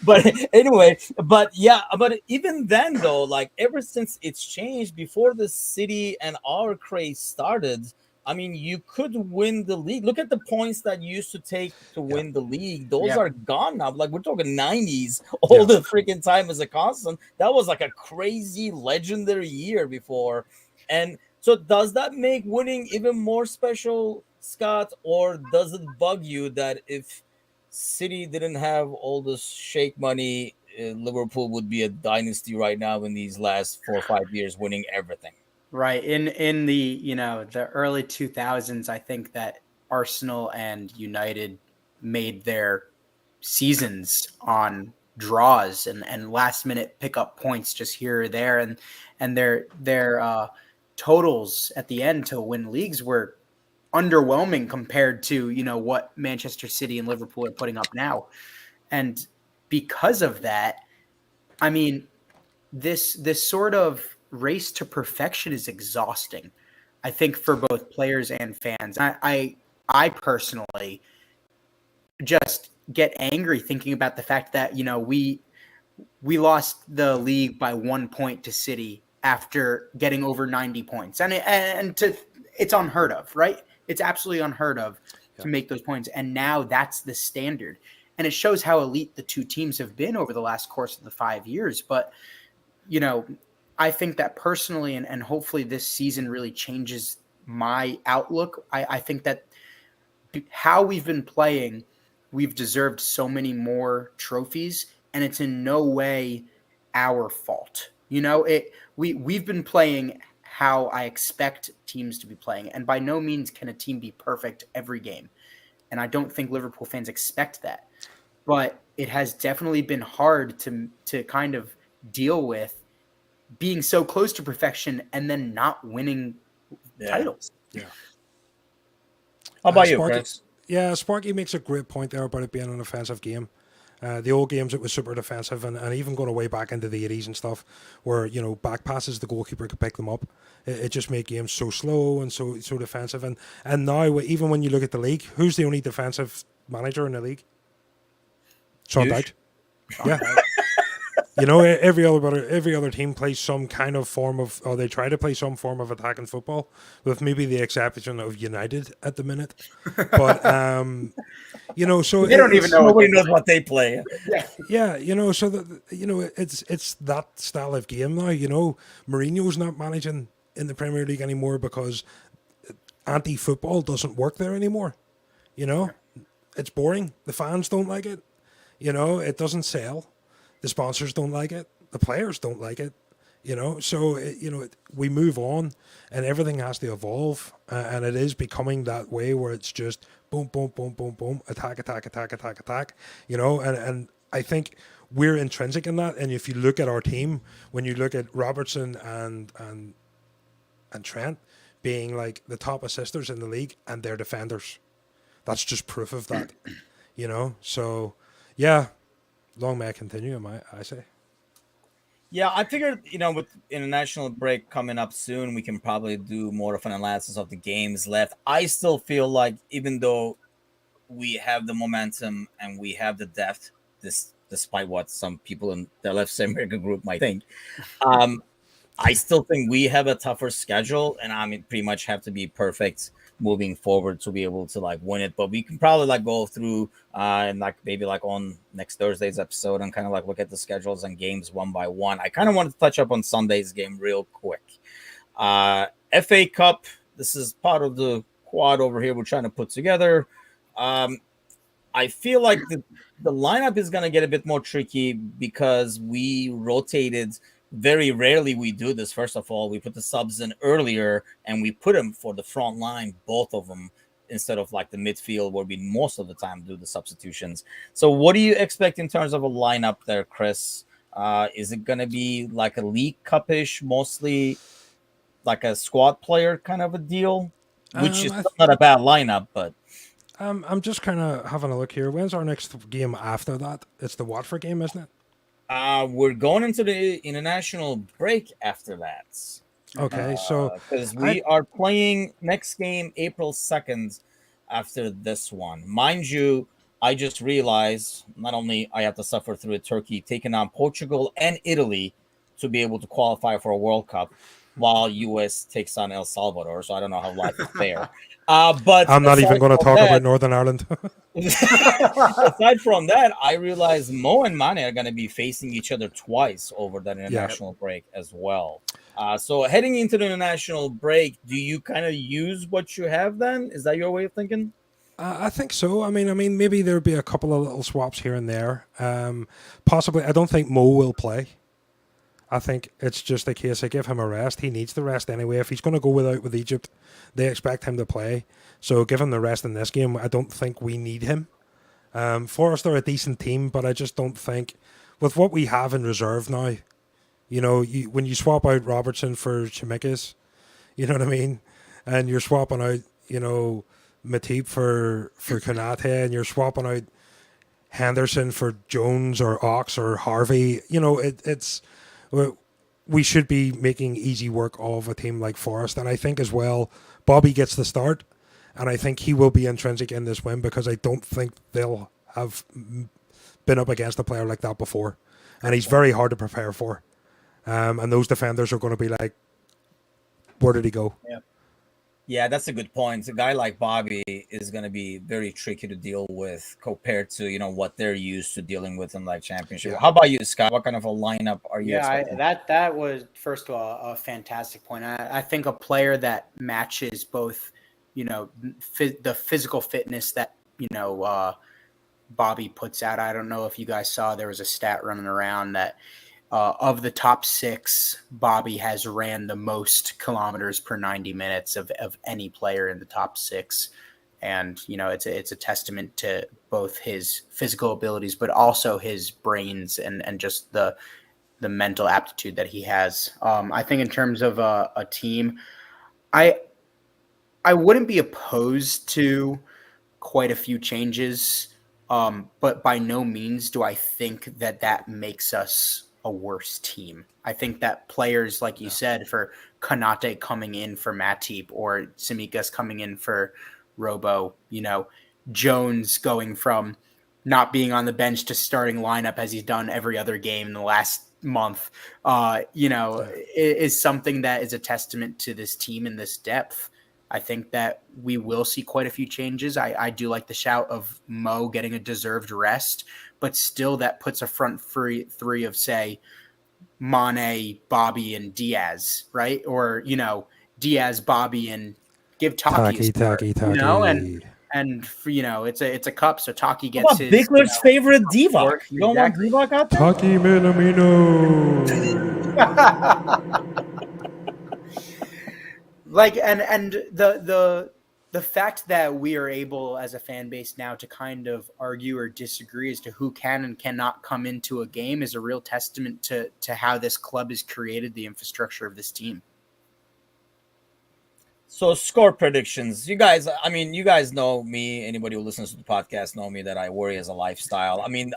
But anyway, but even then, though, like ever since it's changed, before the City and our craze started, I mean, you could win the league. Look at the points that you used to take to win the league. Those are gone now. Like, we're talking 90s all the freaking time as a constant. That was like a crazy, legendary year before. And so does that make winning even more special, Scott, or does it bug you that if City didn't have all this shake money, Liverpool would be a dynasty right now in these last 4 or 5 years, winning everything? Right. In the the early 2000s, I think that Arsenal and United made their seasons on draws and last minute pickup points just here or there, and their totals at the end to win leagues were underwhelming compared to what Manchester City and Liverpool are putting up now. And because of that, I mean, this sort of race to perfection is exhausting, I think, for both players and fans. I personally just get angry thinking about the fact that we lost the league by 1 point to City after getting over 90 points. It's unheard of, right? It's absolutely unheard of to make those points. And now that's the standard. And it shows how elite the two teams have been over the last course of the 5 years. But, I think that personally, and hopefully this season really changes my outlook. I think that how we've been playing, we've deserved so many more trophies, and it's in no way our fault. We've been playing how I expect teams to be playing, and by no means can a team be perfect every game. And I don't think Liverpool fans expect that. But it has definitely been hard to kind of deal with being so close to perfection and then not winning titles. Yeah. How about you, Sparky, Chris? yeah, Sparky makes a great point there about it being an offensive game. The old games, it was super defensive, and even going way back into the 80s and stuff, where, you know, back passes, the goalkeeper could pick them up. It just made games so slow and so defensive. And now, even when you look at the league, who's the only defensive manager in the league? Sean Dyche. Yeah. You know, every other team plays some kind of form of, or they try to play some form of attacking football, with maybe the exception of United at the minute. But you know, so they don't even know. Nobody knows what they play. Yeah, you know, so that, you know, it's that style of game now. You know, Mourinho's not managing in the Premier League anymore because anti-football doesn't work there anymore. You know, it's boring. The fans don't like it. You know, it doesn't sell. The sponsors don't like it. The players don't like it. You know, so you know, we move on, and everything has to evolve, and it is becoming that way where it's just boom, boom, boom, boom, boom, attack, attack, attack, attack, attack. You know, and I think we're intrinsic in that. And if you look at our team, when you look at Robertson and Trent being like the top assisters in the league, and they're defenders, that's just proof of that. You know, so yeah. Long may I continue, I say. Yeah, I figured, you know, with international break coming up soon, we can probably do more of an analysis of the games left. I still feel like, even though we have the momentum and we have the depth, despite what some people in the Left American group might think, I still think we have a tougher schedule, and I mean, pretty much have to be perfect moving forward to be able to like win it. But we can probably like go through and like maybe like on next Thursday's episode and kind of like look at the schedules and games one by one. I kind of wanted to touch up on Sunday's game real quick. FA Cup, this is part of the quad over here we're trying to put together. I feel like the lineup is going to get a bit more tricky because we rotated. Very rarely we do this. First of all, we put the subs in earlier and we put them for the front line, both of them, instead of like the midfield where we most of the time do the substitutions. So what do you expect in terms of a lineup there, Chris? Is it going to be like a League Cup-ish, mostly like a squad player kind of a deal? Which is not a bad lineup, but... I'm just kind of having a look here. When's our next game after that? It's the Watford game, isn't it? We're going into the international break after that. Okay, so because we are playing next game April 2nd after this one. Mind you, I just realized not only I have to suffer through Turkey taking on Portugal and Italy to be able to qualify for a World Cup, while US takes on El Salvador. So I don't know how life is there. But I'm not even going to talk about Northern Ireland. Aside from that, I realize Mo and Mane are going to be facing each other twice over that international break as well. So heading into the international break, do you kind of use what you have then? Is that your way of thinking? I think so. I mean, maybe there'll be a couple of little swaps here and there. Possibly, I don't think Mo will play. I think it's just a case of give him a rest. He needs the rest anyway. If he's going to go with Egypt, they expect him to play. So give him the rest in this game. I don't think we need him. Forest are a decent team, but I just don't think, with what we have in reserve now, you know, when you swap out Robertson for Chimikas, you know what I mean? And you're swapping out, you know, Matip for Konate, and you're swapping out Henderson for Jones or Ox or Harvey. You know, it's... we should be making easy work of a team like Forest. And I think as well, Bobby gets the start. And I think he will be intrinsic in this win because I don't think they'll have been up against a player like that before. And he's very hard to prepare for. And those defenders are going to be like, where did he go? Yeah, that's a good point. A guy like Bobby is going to be very tricky to deal with compared to, you know, what they're used to dealing with in like championship. Yeah. How about you, Scott? What kind of a lineup are you expecting? That was, first of all, a fantastic point. I think a player that matches both, you know, the physical fitness that, you know, Bobby puts out. I don't know if you guys saw, there was a stat running around that of the top six, Bobby has ran the most kilometers per 90 minutes of any player in the top six. And, you know, it's a testament to both his physical abilities, but also his brains and just the the mental aptitude that he has. I think in terms of a team, I wouldn't be opposed to quite a few changes, but by no means do I think that makes us a worse team. I think that players, like you said, for Konate coming in for Matip or Tsimikas coming in for Robo, Jones going from not being on the bench to starting lineup as he's done every other game in the last month, is something that is a testament to this team and this depth. I think that we will see quite a few changes. I do like the shout of Mo getting a deserved rest, but still that puts a front three of, say, Mane, Bobby, and Diaz, right? Or, Diaz, Bobby, and give Taki, and it's a cup, so Taki gets his. Bickler's favorite Divock. You don't want Divock out there? Taki Minamino. And the fact that we are able as a fan base now to kind of argue or disagree as to who can and cannot come into a game is a real testament to how this club has created the infrastructure of this team. So score predictions. You guys know me. Anybody who listens to the podcast know me that I worry as a lifestyle. I mean,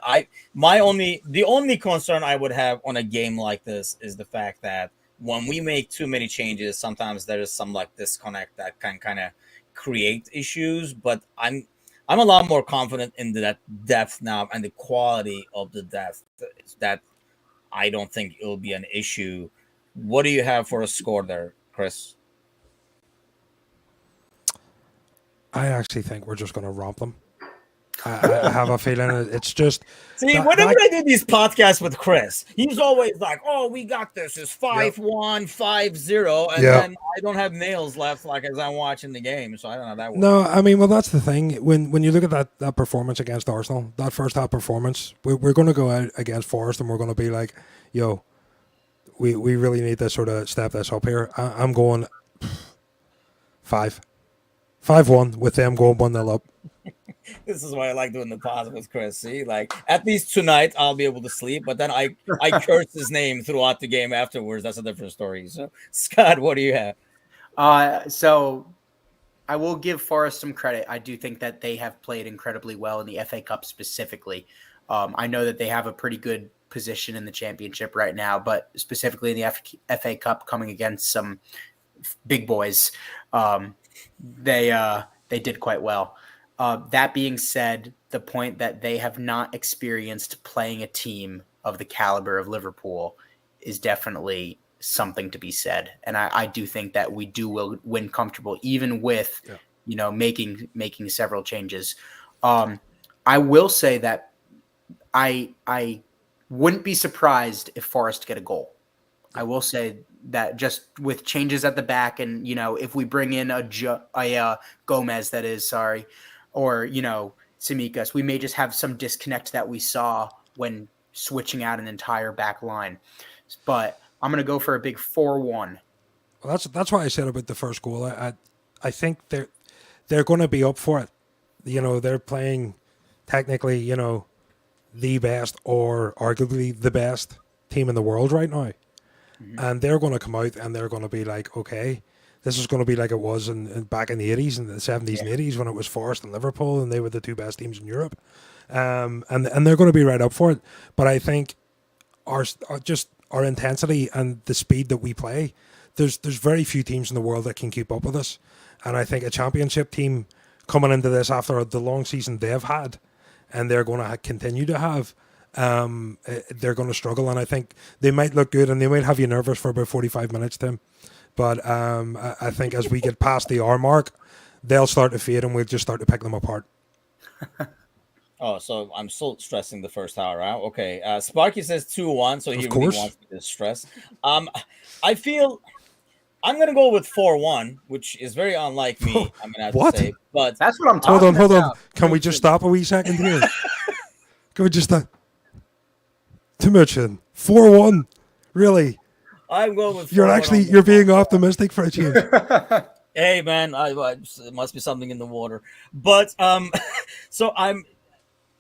the only concern I would have on a game like this is the fact that when we make too many changes, sometimes there is some like disconnect that can kind of create issues. But I'm a lot more confident in that depth now and the quality of the depth that I don't think it'll be an issue. What do you have for a score there, Chris? I actually think we're just going to romp them. I have a feeling it's just... See, whenever I do these podcasts with Chris, he's always like, oh, we got this. It's 5-1, 5-0. And then I don't have nails left like as I'm watching the game. So I don't know how that works. No, I mean, well, that's the thing. When you look at that performance against Arsenal, that first half performance, we're going to go out against Forest and we're going to be like, yo, we really need to sort of step this up here. I'm going 5-1 with them going 1-0 up. This is why I like doing the pod with Chris. See, like at least tonight I'll be able to sleep, but then I curse his name throughout the game afterwards. That's a different story. So, Scott, what do you have? So I will give Forest some credit. I do think that they have played incredibly well in the FA Cup specifically. I know that they have a pretty good position in the championship right now, but specifically in the FA Cup coming against some big boys, they did quite well. That being said, the point that they have not experienced playing a team of the caliber of Liverpool is definitely something to be said. And I do think that we will win comfortable, even with, making several changes. I will say that I wouldn't be surprised if Forest get a goal. I will say that just with changes at the back and, if we bring in a Gomez, that is, or, Tsimikas, we may just have some disconnect that we saw when switching out an entire back line. But I'm going to go for a big 4-1. Well, that's why I said about the first goal. I think they're going to be up for it. They're playing technically, the best or arguably the best team in the world right now. Mm-hmm. And they're going to come out and they're going to be like, okay, this is going to be like it was back in the 80s and the 70s and 80s when it was Forest and Liverpool and they were the two best teams in Europe. And they're going to be right up for it. But I think our intensity and the speed that we play, there's very few teams in the world that can keep up with us. And I think a championship team coming into this after the long season they've had and they're going to continue to have, they're going to struggle. And I think they might look good and they might have you nervous for about 45 minutes, Tim. But I think as we get past the hour mark, they'll start to fade and we'll just start to pick them apart. Oh, so I'm still stressing the first hour out. Okay. Sparky says 2-1, so he really wants me to stress. I feel I'm going to go with 4-1, which is very unlike me, I'm going to have to say. But that's what I'm talking about. Hold on. Can we just stop a wee second here? Can we just stop? Timuchin, 4-1? Really? I'm going with. You're being optimistic for a change. Hey man, it must be something in the water. But so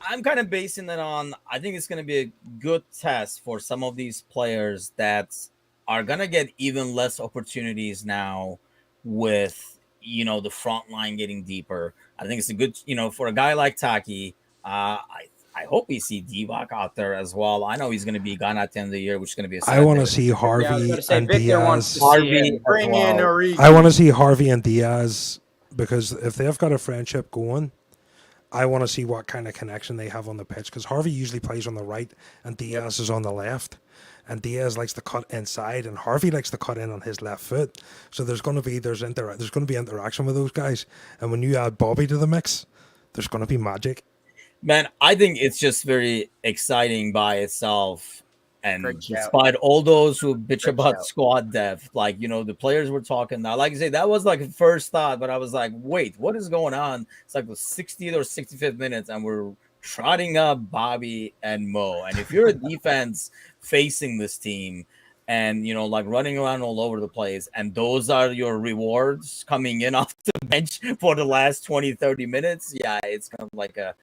I'm kind of basing it on, I think it's going to be a good test for some of these players that are going to get even less opportunities now with, the front line getting deeper. I think it's a good, for a guy like Taki, I hope we see Divock out there as well. I know he's going to be gone at the end of the year, which is going to be a I want to sad day. see Yeah, I was Harvey gonna say and Victor wants Diaz. to Harvey see him bring as in well. Origi. I want to see Harvey and Diaz because if they've got a friendship going, I want to see what kind of connection they have on the pitch because Harvey usually plays on the right and Diaz is on the left. And Diaz likes to cut inside, and Harvey likes to cut in on his left foot. So there's going to be interaction with those guys. And when you add Bobby to the mix, there's going to be magic. Man, I think it's just very exciting by itself. And Great shout. despite all those who bitch Great about shout. squad depth, like, the players we're talking now, like I say, that was like a first thought, but I was like, wait, what is going on? It's like the 60th or 65th minutes, and we're trotting up Bobby and Mo. And if you're a defense facing this team and, like running around all over the place, and those are your rewards coming in off the bench for the last 20, 30 minutes, yeah, it's kind of like a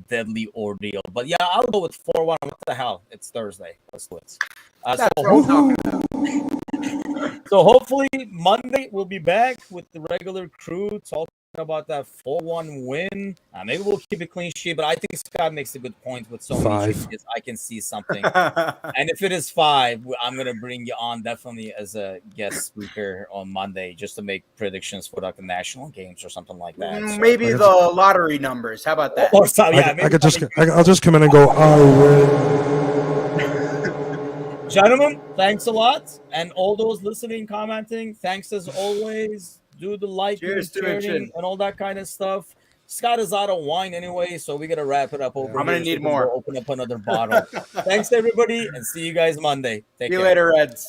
deadly ordeal. But yeah, I'll go with 4-1. What the hell? It's Thursday. Let's do it. That's what I'm talking about. So hopefully Monday we'll be back with the regular crew talking about that 4-1 win. Maybe we'll keep it clean sheet, but I think Scott makes a good point with so many 5. changes. I can see something. And if it is 5, I'm going to bring you on definitely as a guest speaker on Monday just to make predictions for like the national games or something like that. So, Maybe the lottery numbers. How about that? or so, yeah, I'll just come in and go, Gentlemen, thanks a lot. And all those listening, commenting, thanks as always. Do the liking, Cheers to it, sharing, Chin. and all that kind of stuff. Scott is out of wine anyway, so we got to wrap it up over I'm here. gonna need we can more. go open up another bottle. Thanks, everybody, and see you guys Monday. Take See you care. later, Reds.